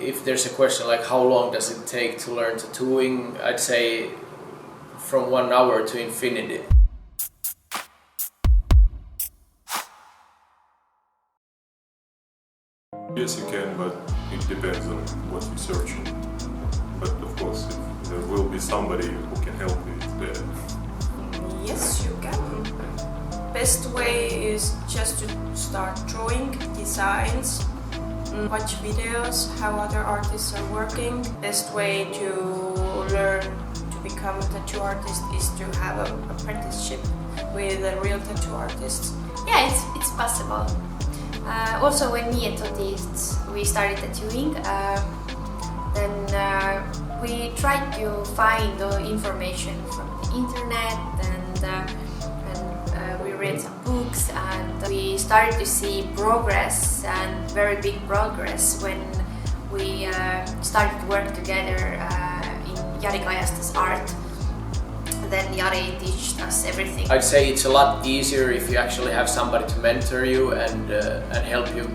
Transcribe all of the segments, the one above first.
If there's a question like how long does it take to learn tattooing, I'd say from 1 hour to infinity. Yes, you can, but it depends on what you're searching. But of course, if there will be somebody who can help you, it's better. Yes, you can. Best way is just to start drawing designs, watch videos how other artists are working. Best way to learn to become a tattoo artist is to have an apprenticeship with a real tattoo artist. Yeah, it's possible. Also, when me and Toti we started tattooing, then we tried to find the information from the internet, and we read some books, and we started to see progress, and very big progress when we started to work together in Jari Kajasta's art. Then Jari teached us everything. I'd say it's a lot easier if you actually have somebody to mentor you and help you,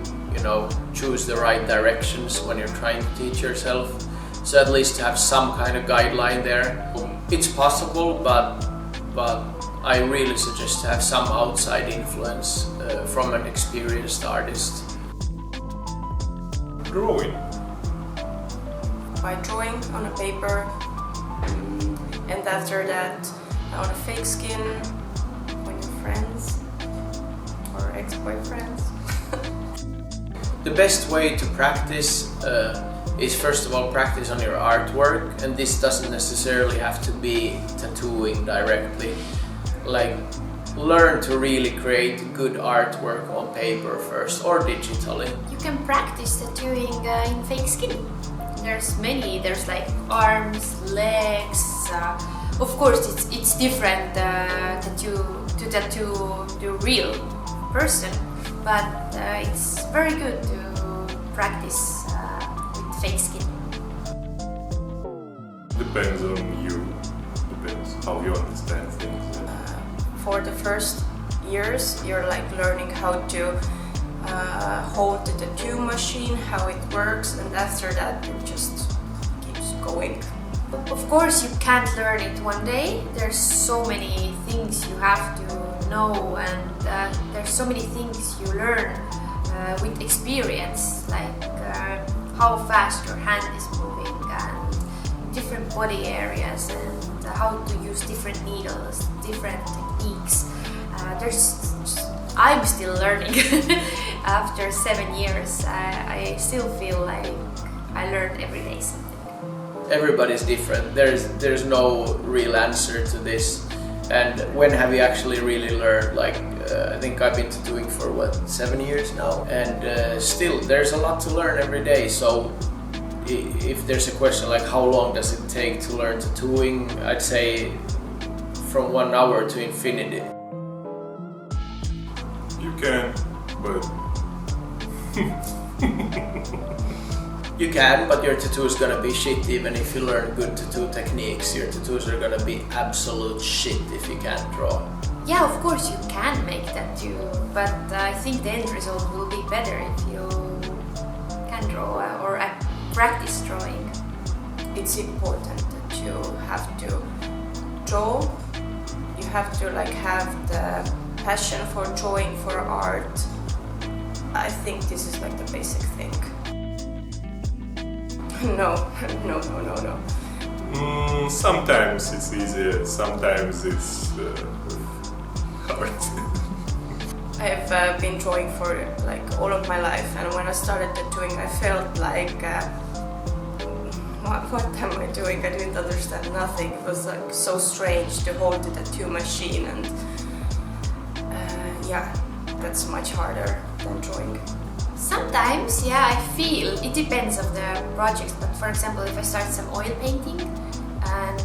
choose the right directions when you're trying to teach yourself. So at least to have some kind of guideline there. It's possible, but I really suggest to have some outside influence from an experienced artist. Drawing. By drawing on a paper, and after that on a fake skin when you're friends or ex-boyfriends. The best way to practice is first of all practice on your artwork, and this doesn't necessarily have to be tattooing directly. Like, learn to really create good artwork on paper first or digitally. You can practice tattooing in fake skin. There's like arms, legs. Of course, it's different to tattoo the real person, but it's very good to practice with fake skin. Depends on you. Depends how you understand things. For the first years, you're like learning how to hold the tattoo machine, how it works, and after that it just keeps going. Of course, you can't learn it one day. There's so many things you have to know, and there's so many things you learn with experience, like how fast your hand is moving and different body areas, and how to use different needles, different techniques. I'm still learning. After 7 years, I still feel like I learn every day something. Everybody's different. There's no real answer to this. And when have you actually really learned? Like, I think I've been tattooing for 7 years now, and still there's a lot to learn every day. So if there's a question like how long does it take to learn tattooing, I'd say from 1 hour to infinity. You can, but You can, but your tattoo is gonna be shit even if you learn good tattoo techniques. Your tattoos are gonna be absolute shit if you can't draw. Yeah, of course you can make tattoo, but I think the end result will be better if you can draw or practice drawing. It's important that you have to draw. You have to have the passion for drawing, for art. I think this is like the basic thing. No. Sometimes it's easier, sometimes it's hard. I've been drawing for all of my life, and when I started tattooing, I felt like, what am I doing? I didn't understand nothing. It was so strange to hold the tattoo machine, and yeah, that's much harder than drawing. Sometimes, yeah, I feel it depends on the project. But for example, if I start some oil painting, and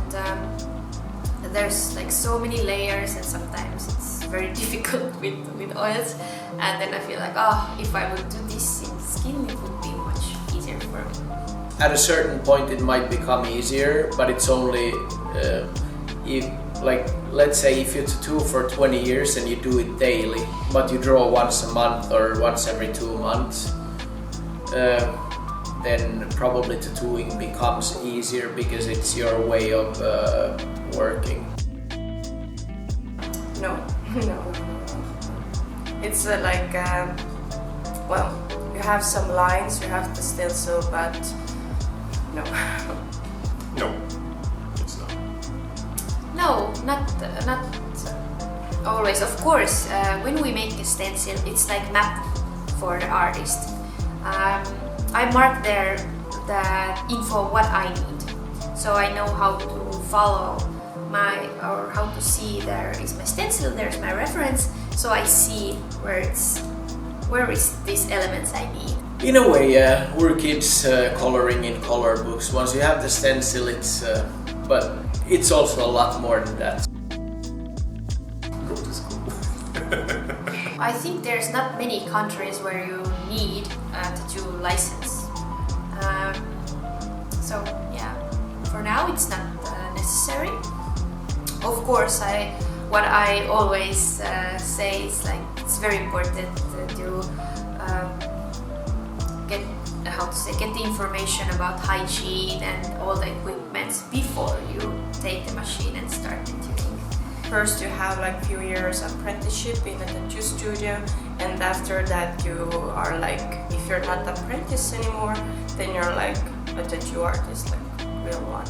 there's so many layers, and sometimes it's very difficult with oils, and then I feel like, if I would do this in skin, it would be much easier for me. At a certain point it might become easier, but it's only let's say if you tattoo for 20 years and you do it daily, but you draw once a month or once every 2 months, then probably tattooing becomes easier because it's your way of working. No. It's well, you have some lines, you have the stencil, but no. No, it's not. No, not always. Of course, when we make a stencil, it's like map for the artist. I mark there the info what I need, so I know how to follow or how to see there is my stencil, there's my reference, so I see where is these elements I need. In a way, we're kids coloring in color books. Once you have the stencil, but it's also a lot more than that. Go to school. I think there's not many countries where you need a tattoo license. So yeah, for now it's not necessary. Of course, what I always say is like it's very important to get the information about hygiene and all the equipments before you take the machine and start tattooing. First you have like few years apprenticeship in a tattoo studio, and after that you are like, if you're not apprentice anymore, then you're like a tattoo artist, like real one.